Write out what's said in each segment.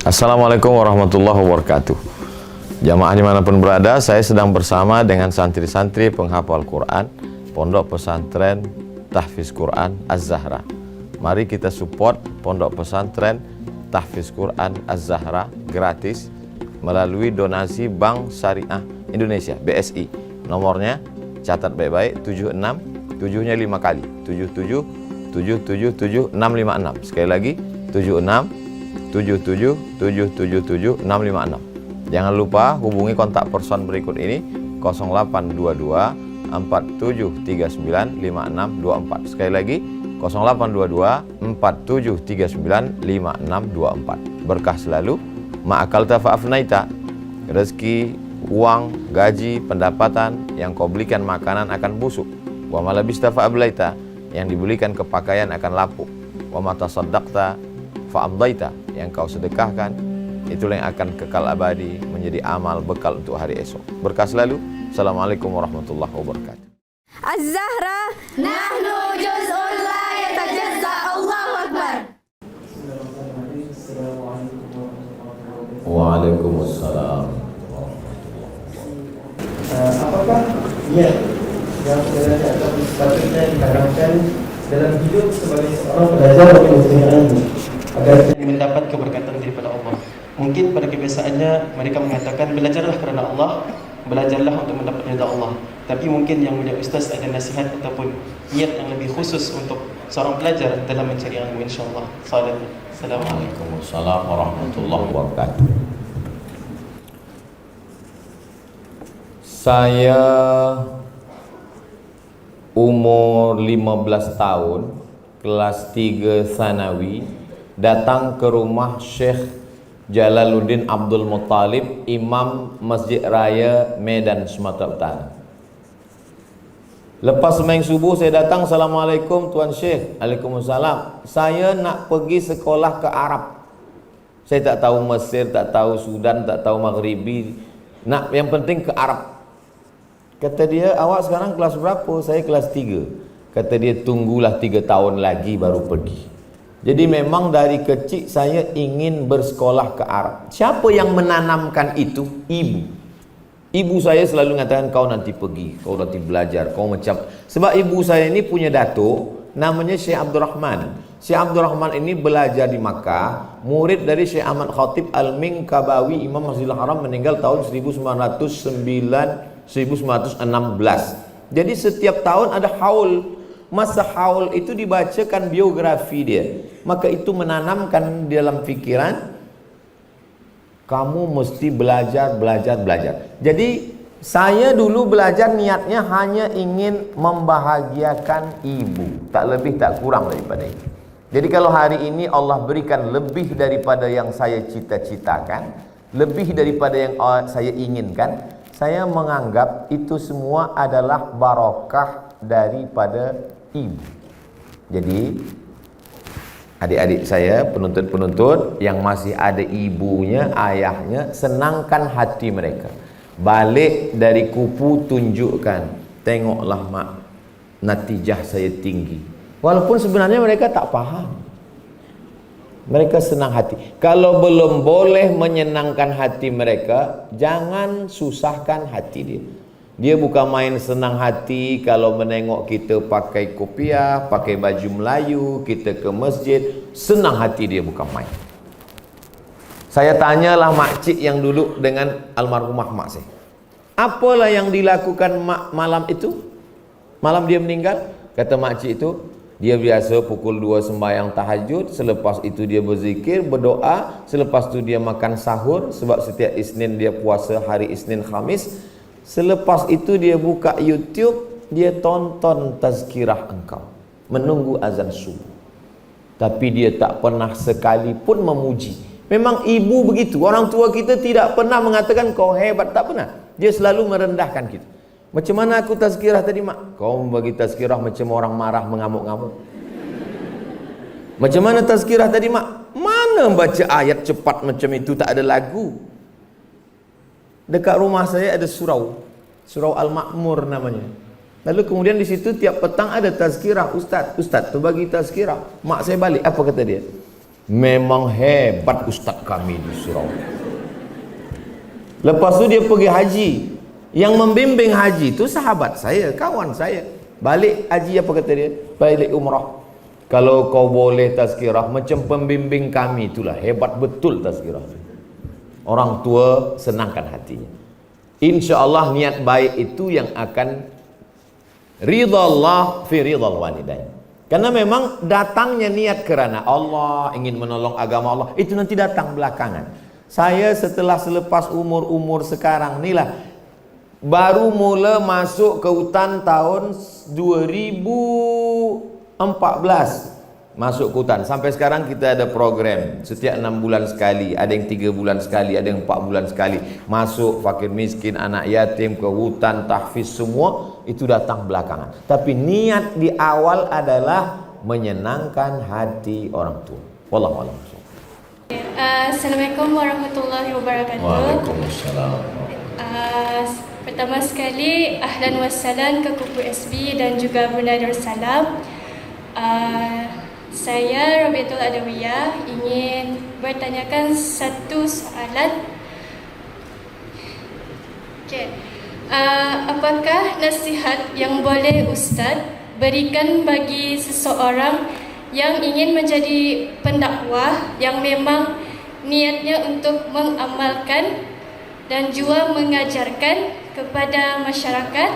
Assalamualaikum warahmatullahi wabarakatuh. Jamaah dimanapun berada, saya sedang bersama dengan santri-santri penghafal Quran Pondok Pesantren Tahfiz Quran Az-Zahra. Mari kita support Pondok Pesantren Tahfiz Quran Az-Zahra gratis melalui donasi Bank Syariah Indonesia (BSI). Nomornya catat baik-baik, 76 7-nya 5 kali, 77 777 656. Sekali lagi, 76 77 656. Jangan lupa hubungi kontak person berikut ini 0822 4739 5624. Sekali lagi 0822 4739 5624. Berkah selalu, ma'akalta fa'afnaita. Rezeki, uang, gaji, pendapatan yang kau belikan makanan akan busuk. Wa malabista fa'ablaita, yang dibelikan kepakaian akan lapuk. Wa mata saddaqta fa'amdaita, yang kau sedekahkan itulah yang akan kekal abadi menjadi amal bekal untuk hari esok. Berkah selalu. Assalamualaikum warahmatullahi wabarakatuh. Az-Zahra nahnu juz'un la yatajazza. Allahu Akbar. Waalaikumsalam. Apakah niat yang sebenarnya atau sepatutnya ditanamkan dalam hidup sebagai seorang pelajar atau ilmu agar mendapat keberkatan daripada Allah? Mungkin pada kebiasaannya mereka mengatakan belajarlah kerana Allah, belajarlah untuk mendapat ridha Allah. Tapi mungkin yang mulia ustaz ada nasihat ataupun niat yang lebih khusus untuk seorang pelajar dalam mencari ilmu, insya-Allah. Assalamualaikum. Waalaikumsalam warahmatullahi wabarakatuh. Saya umur 15 tahun, kelas 3 Sanawi, datang ke rumah Syekh Jalaluddin Abdul Muttalib, Imam Masjid Raya Medan, Sumatera Utara. Lepas sembahyang subuh saya datang, Assalamualaikum Tuan Syekh. Waalaikumsalam. Saya nak pergi sekolah ke Arab. Saya tak tahu Mesir, tak tahu Sudan, tak tahu Maghribi. Nak yang penting ke Arab. Kata dia, awak sekarang kelas berapa? Saya kelas 3. Kata dia, tunggulah 3 tahun lagi baru pergi. Jadi memang dari kecil saya ingin bersekolah ke Arab. Siapa yang menanamkan itu? Ibu. Ibu saya selalu mengatakan, kau nanti pergi, kau nanti belajar, kau macam. Sebab ibu saya ini punya datuk, namanya Syekh Abdul Rahman. Syekh Abdul Rahman ini belajar di Makkah, murid dari Syekh Ahmad Khatib Al-Minkabawi, Imam Masjidil Haram, meninggal tahun 1916. Jadi setiap tahun ada haul. Masa haul itu dibacakan biografi dia. Maka itu menanamkan di dalam fikiran, kamu mesti belajar. Jadi saya dulu belajar niatnya hanya ingin membahagiakan ibu, tak lebih tak kurang daripada itu. Jadi kalau hari ini Allah berikan lebih daripada yang saya cita-citakan, lebih daripada yang saya inginkan, saya menganggap itu semua adalah barokah daripada ibu. Jadi adik-adik saya, penuntut-penuntut yang masih ada ibunya, ayahnya, senangkan hati mereka. Balik dari kupu, tunjukkan, tengoklah mak, natijah saya tinggi. Walaupun sebenarnya mereka tak faham, mereka senang hati. Kalau belum boleh menyenangkan hati mereka, jangan susahkan hati dia. Dia bukan main senang hati kalau menengok kita pakai kopiah, pakai baju Melayu, kita ke masjid, senang hati dia bukan main. Saya tanyalah makcik yang dulu dengan almarhumah mak saya, apalah yang dilakukan mak malam itu, malam dia meninggal? Kata makcik itu, dia biasa pukul 2 sembahyang tahajud, selepas itu dia berzikir, berdoa, selepas itu dia makan sahur, sebab setiap Isnin dia puasa hari Isnin Khamis. Selepas itu dia buka YouTube, dia tonton tazkirah engkau, menunggu azan subuh. Tapi dia tak pernah sekalipun memuji. Memang ibu begitu, orang tua kita tidak pernah mengatakan kau hebat, tak pernah. Dia selalu merendahkan kita. Macam mana aku tazkirah tadi mak? Kau bagi tazkirah macam orang marah mengamuk-ngamuk. Macam mana tazkirah tadi mak? Mana baca ayat cepat macam itu, tak ada lagu. Dekat rumah saya ada surau Al-Ma'mur namanya. Lalu kemudian di situ tiap petang ada tazkirah, ustaz tu bagi tazkirah. Mak saya balik, apa kata dia? Memang hebat ustaz kami di Surau. Lepas tu dia pergi haji. Yang membimbing haji itu sahabat saya, kawan saya. Balik haji apa kata dia? Balik umrah. Kalau kau boleh tazkirah macam pembimbing kami, itulah hebat betul tazkirah. Orang tua senangkan hatinya. Insya Allah niat baik itu yang akan ridha Allah fi ridhal walidain. Karena memang datangnya niat kerana Allah, ingin menolong agama Allah, itu nanti datang belakangan. Saya setelah selepas umur sekarang inilah, baru mula masuk ke hutan tahun 2014. Masuk ke hutan. Sampai sekarang kita ada program. Setiap 6 bulan sekali. Ada yang 3 bulan sekali. Ada yang 4 bulan sekali. Masuk fakir miskin, anak yatim, ke hutan, tahfiz, semua. Itu datang belakangan. Tapi niat di awal adalah menyenangkan hati orang tua. Wallahu a'lam. Assalamualaikum warahmatullahi wabarakatuh. Waalaikumsalam. Pertama sekali, ahlan wassalam ke Kuku SB dan juga Bunda Darussalam. Saya Rabiatul Adawiyah ingin bertanyakan satu soalan. Apakah nasihat yang boleh Ustaz berikan bagi seseorang yang ingin menjadi pendakwah yang memang niatnya untuk mengamalkan dan juga mengajarkan kepada masyarakat,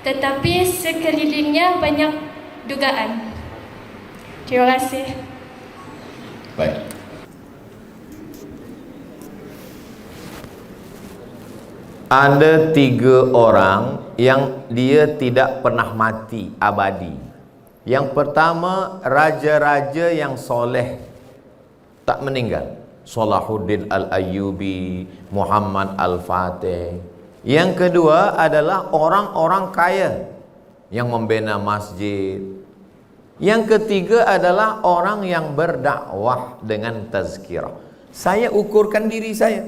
tetapi sekelilingnya banyak dugaan? Terima kasih. Baik. Ada 3 orang yang dia tidak pernah mati abadi. Yang pertama, raja-raja yang soleh tak meninggal. Salahuddin Al-Ayyubi, Muhammad Al-Fatih. Yang kedua adalah orang-orang kaya yang membina masjid. Yang ketiga adalah orang yang berdakwah dengan tazkirah. Saya ukurkan diri saya.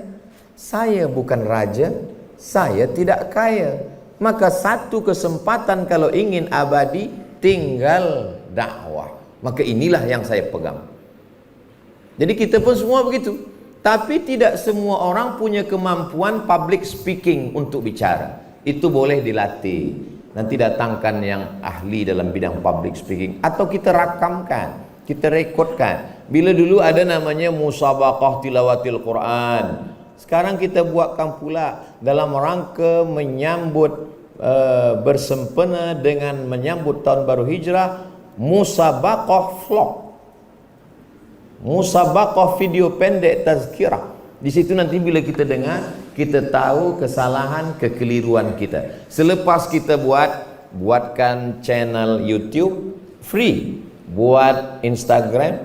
Saya bukan raja, saya tidak kaya. Maka satu kesempatan kalau ingin abadi, tinggal dakwah. Maka inilah yang saya pegang. Jadi kita pun semua begitu. Tapi tidak semua orang punya kemampuan public speaking untuk bicara. Itu boleh dilatih. Nanti datangkan yang ahli dalam bidang public speaking, atau kita rakamkan, kita rekodkan. Bila dulu ada namanya musabaqah tilawatil Quran, sekarang kita buatkan pula dalam rangka menyambut bersempena dengan menyambut tahun baru hijrah, musabaqah vlog, musabaqah video pendek tazkirah. Di situ nanti bila kita dengar, kita tahu kesalahan, kekeliruan kita. Selepas kita buatkan channel YouTube free, buat Instagram,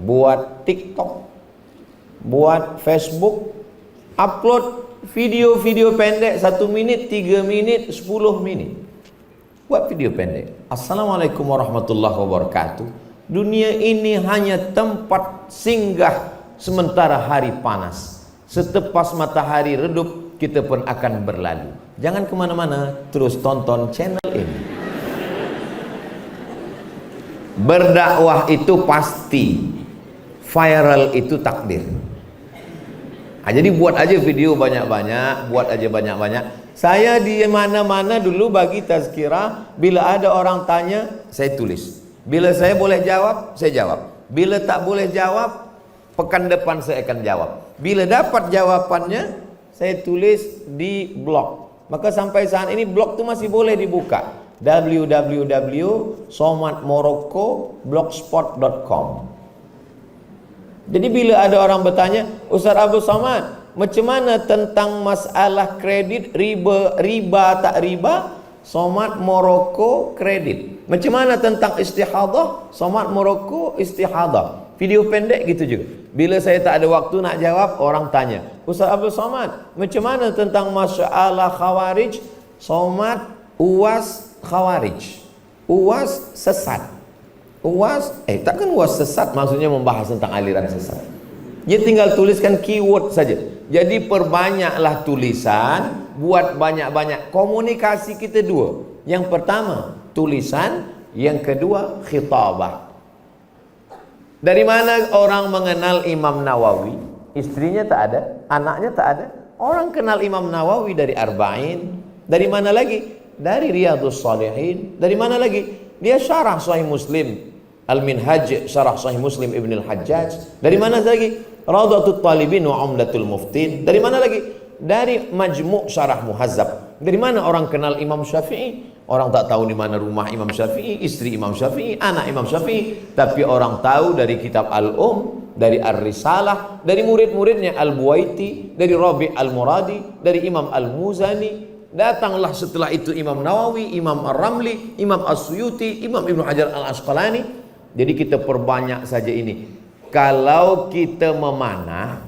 buat TikTok, buat Facebook, upload video-video pendek 1 minit, 3 menit, 10 menit. Buat video pendek. Assalamualaikum warahmatullahi wabarakatuh. Dunia ini hanya tempat singgah sementara hari panas. Setepas matahari redup, kita pun akan berlalu. Jangan kemana-mana, terus tonton channel ini. Berdakwah itu pasti, viral itu takdir. Jadi buat aja video banyak-banyak, buat aja banyak-banyak. Saya di mana-mana dulu bagi tazkirah, bila ada orang tanya, saya tulis. Bila saya boleh jawab, saya jawab. Bila tak boleh jawab, pekan depan saya akan jawab. Bila dapat jawabannya, saya tulis di blog. Maka sampai saat ini blog itu masih boleh dibuka. www.somadmorocco.blogspot.com. Jadi bila ada orang bertanya, Ustaz Abdul Somad, macam mana tentang masalah kredit, riba tak riba? Somad Morocco kredit. Macam mana tentang istihadah? Somad Morocco istihadah. Video pendek gitu juga. Bila saya tak ada waktu nak jawab, orang tanya, Ustaz Abdul Somad, macam mana tentang masalah khawarij? Somad UAS khawarij. UAS sesat. UAS, takkan UAS sesat maksudnya membahas tentang aliran sesat. Dia tinggal tuliskan keyword saja. Jadi perbanyaklah tulisan, buat banyak-banyak. Komunikasi kita 2. Yang pertama tulisan, yang kedua khitabah. Dari mana orang mengenal Imam Nawawi? Istrinya tak ada, anaknya tak ada. Orang kenal Imam Nawawi dari Arba'in. Dari mana lagi? Dari Riyadhus Shalihin. Dari mana lagi? Dia syarah Sahih Muslim, Al-Minhaj, syarah Sahih Muslim Ibn Al-Hajjaj. Dari mana lagi? Rawdatul Talibin wa Umdatul Muftin. Dari mana lagi? Dari Majmu' Syarah Muhazzab. Dari mana orang kenal Imam Syafi'i? Orang tak tahu di mana rumah Imam Syafi'i, istri Imam Syafi'i, anak Imam Syafi'i. Tapi orang tahu dari kitab Al-Um, dari Ar-Risalah, dari murid-muridnya Al-Buwaiti, dari Rabi' Al-Muradi, dari Imam Al-Muzani. Datanglah setelah itu Imam Nawawi, Imam Ar-Ramli, Imam As-Suyuti, Imam Ibnu Hajar Al-Asqalani. Jadi kita perbanyak saja ini. Kalau kita memanah,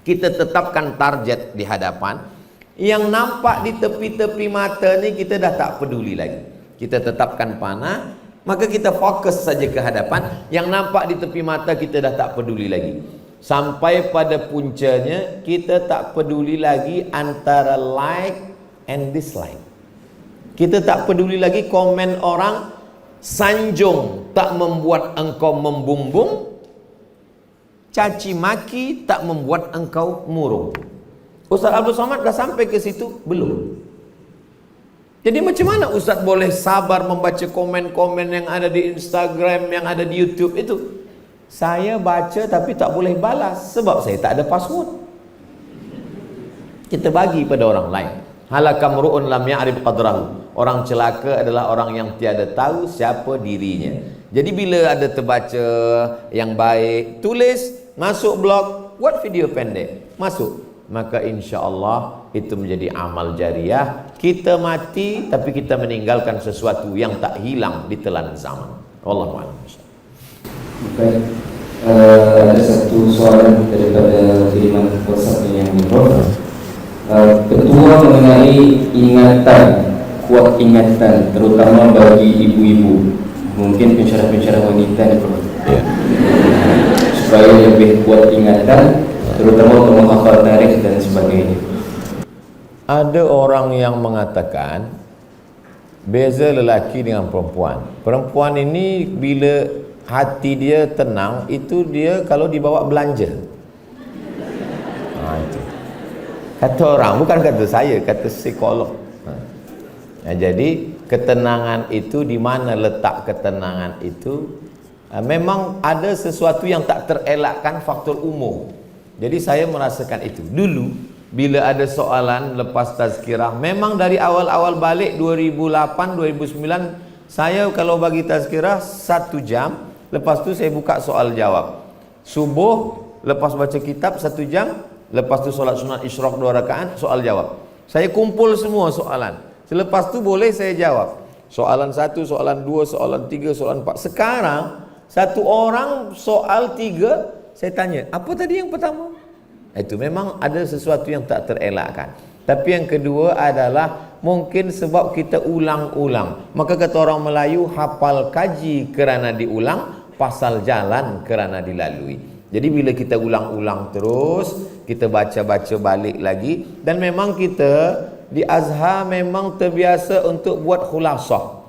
kita tetapkan target di hadapan. Yang nampak di tepi-tepi mata ni kita dah tak peduli lagi. Kita tetapkan panah, maka kita fokus saja ke hadapan. Yang nampak di tepi mata kita dah tak peduli lagi. Sampai pada puncanya kita tak peduli lagi antara like and dislike. Kita tak peduli lagi komen orang. Sanjung tak membuat engkau membumbung, caci maki tak membuat engkau murung. Ustaz Abdul Somad dah sampai ke situ? Belum. Jadi macam mana Ustaz boleh sabar membaca komen-komen yang ada di Instagram, yang ada di YouTube itu? Saya baca tapi tak boleh balas sebab saya tak ada password. Kita bagi pada orang lain. Halakam ru'un lam ya'rif qadrahu. Orang celaka adalah orang yang tiada tahu siapa dirinya. Jadi bila ada terbaca yang baik, tulis, masuk blog, buat video pendek, masuk. Maka insya Allah itu menjadi amal jariah. Kita mati tapi kita meninggalkan sesuatu yang tak hilang di telan zaman. Wallahu a'lam. Baik, ada satu soalan daripada kiriman WhatsApp yang diperoleh. Ketua mengenai ingatan, kuat ingatan, terutama bagi ibu-ibu, mungkin pensyarah-pensyarah wanita ya. Supaya lebih kuat ingatan, terutama untuk menghafal tarikh dan sebagainya. Ada orang yang mengatakan beza lelaki dengan perempuan. Perempuan ini bila hati dia tenang, itu dia kalau dibawa belanja. Itu kata orang, bukan kata saya, kata psikolog. Jadi ketenangan itu, di mana letak ketenangan itu? Memang ada sesuatu yang tak terelakkan, faktor umur. Jadi saya merasakan itu. Dulu bila ada soalan lepas tazkirah, memang dari awal-awal balik 2008, 2009, saya kalau bagi tazkirah 1 jam, lepas tu saya buka soal jawab. Subuh lepas baca kitab 1 jam, lepas tu solat sunat isyraq 2 rakaat, soal jawab. Saya kumpul semua soalan. Selepas tu boleh saya jawab. Soalan 1, soalan 2, soalan 3, soalan 4. Sekarang satu orang soal 3, saya tanya, apa tadi yang pertama? Itu memang ada sesuatu yang tak terelakkan. Tapi yang kedua adalah mungkin sebab kita ulang-ulang. Maka kata orang Melayu, hafal kaji kerana diulang, pasal jalan kerana dilalui. Jadi bila kita ulang-ulang terus, kita baca-baca balik lagi. Dan memang kita di Azhar memang terbiasa untuk buat khulasah.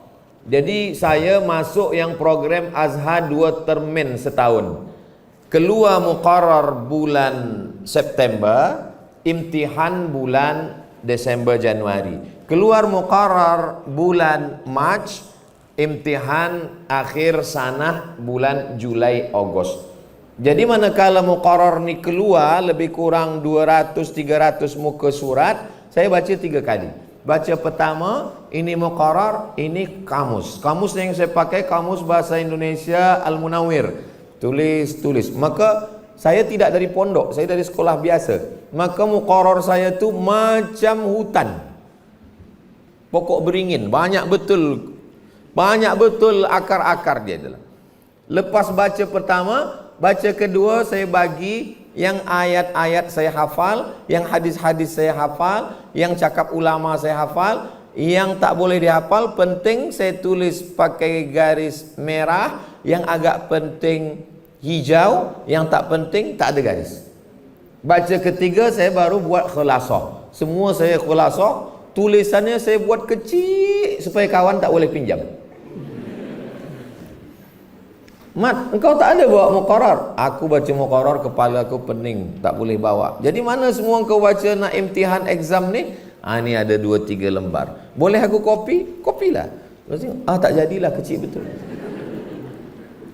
Jadi saya masuk yang program Azhar 2 termin setahun. Keluar muqarrar bulan September, imtihan bulan Desember Januari. Keluar muqarrar bulan Mac, imtihan akhir sanah bulan Julai Ogos. Jadi manakala muqarrar ni keluar lebih kurang 200-300 muka surat, saya baca 3 kali. Baca pertama, ini muqarrar, ini kamus. Kamus yang saya pakai kamus bahasa Indonesia Al-Munawwir. Tulis. Maka saya tidak dari pondok, saya dari sekolah biasa. Maka muqarrar saya tu macam hutan. Pokok beringin, banyak betul akar-akar dia adalah. Lepas baca pertama, baca kedua saya bagi yang ayat-ayat saya hafal, yang hadis-hadis saya hafal, yang cakap ulama saya hafal, yang tak boleh dihafal penting saya tulis pakai garis merah, yang agak penting hijau, yang tak penting tak ada garis. Baca ketiga saya baru buat khulasah. Semua saya khulasah, tulisannya saya buat kecil supaya kawan tak boleh pinjam. Mat, engkau tak ada bawa muqarrar. Aku baca muqarrar, kepala aku pening, tak boleh bawa. Jadi mana semua engkau baca nak imtihan exam ni? Ni ada 2-3 lembar. Boleh aku copy? Copylah. Tak jadilah, kecil betul.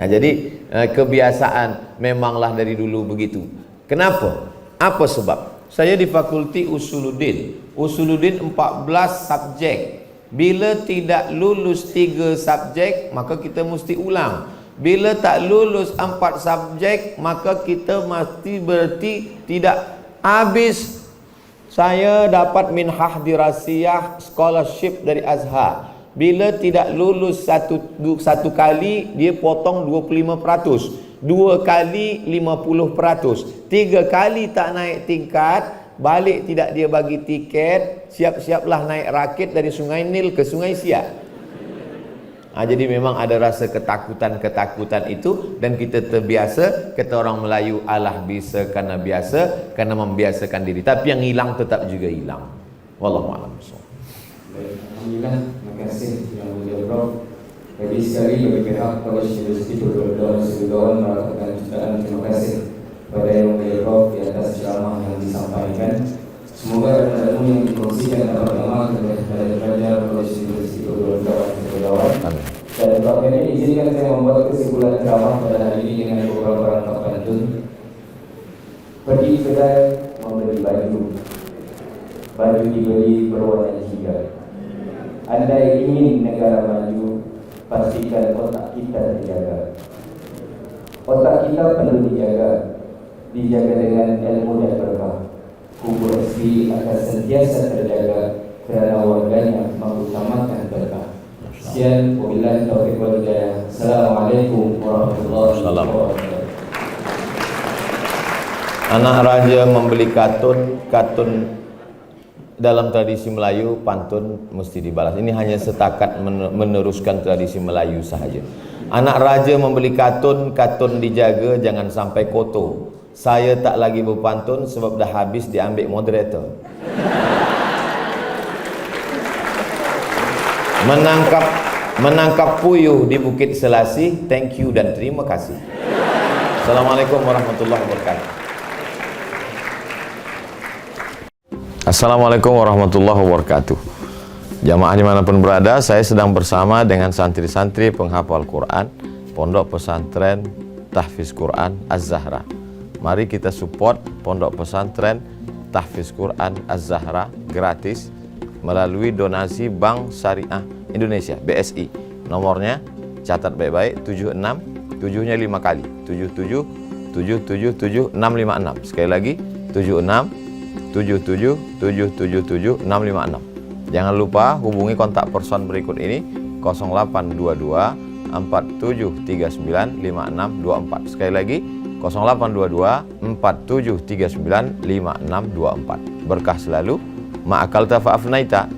Jadi kebiasaan memanglah dari dulu begitu. Kenapa? Apa sebab? Saya di Fakulti Usuluddin. Usuluddin 14 subjek. Bila tidak lulus 3 subjek, maka kita mesti ulang. Bila tak lulus 4 subjek, maka kita mesti berarti tidak habis. Saya dapat minhah dirasiyah scholarship dari Azhar. Bila tidak lulus satu kali, dia potong 25%. 2 kali 50%. 3 kali tak naik tingkat, balik tidak dia bagi tiket, siap-siaplah naik rakit dari Sungai Nil ke Sungai Siak. Jadi memang ada rasa ketakutan itu, dan kita terbiasa. Kata orang Melayu, alah bisa karena biasa, karena membiasakan diri. Tapi yang hilang tetap juga hilang. Wallahu a'lam. Alhamdulillah, terima kasih yang mulia Prof. Jadi sekali bagi pihak College University Berdaulat Sebugawan melakukan jutaan terima kasih kepada yang mulia Prof di atas ceramah yang disampaikan. Semoga ilmu yang dikongsikan dapat beramal kepada pelajar College University Berdaulat Sebugawan. Dan Prof ini izinkan saya membuat kesimpulan ceramah pada hari ini dengan beberapa rangka pantun. Pergi kedai membeli baju dibeli berwarna hijau. Andai ingin negara maju, pastikan otak kita terjaga. Otak kita perlu dijaga dengan ilmu dan berkah. Kubur SB akan sentiasa terjaga kerana warganya mengutamakan berkah. Sekian, wabillahi taufiq wal hidayah. Assalamualaikum warahmatullahi wabarakatuh. Anak raja membeli katun dalam tradisi Melayu, pantun mesti dibalas. Ini hanya setakat meneruskan tradisi Melayu sahaja. Anak raja membeli katun dijaga jangan sampai kotor. Saya tak lagi berpantun sebab dah habis diambil moderator. Menangkap puyuh di Bukit Selasih. Thank you dan terima kasih. Assalamualaikum warahmatullahi wabarakatuh. Assalamualaikum warahmatullahi wabarakatuh. Jamaah dimanapun berada, saya sedang bersama dengan santri-santri penghafal Quran Pondok Pesantren Tahfiz Quran Az-Zahra. Mari kita support Pondok Pesantren Tahfiz Quran Az-Zahra gratis melalui donasi Bank Syariah Indonesia BSI. Nomornya catat baik-baik, 76 7-nya 5 kali 77 777 656. Sekali lagi 76 77 656. Jangan lupa hubungi kontak person berikut ini 0822 4739 5624. Sekali lagi 0822 4739 5624. Berkah selalu. Ma'akalta fa'afnaita.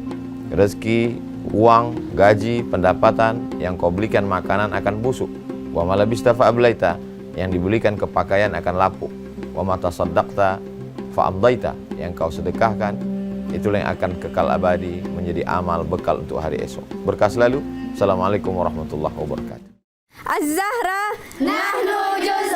Rezeki, uang, gaji, pendapatan yang kau belikan makanan akan busuk. Wa malabista fa'ablaita. Yang dibelikan ke pakaian akan lapuk. Wa matasaddaqta fa'amdaita. Yang kau sedekahkan, itulah yang akan kekal abadi menjadi amal bekal untuk hari esok. Berkah selalu. Assalamualaikum warahmatullahi wabarakatuh. Az-Zahra nahnu juz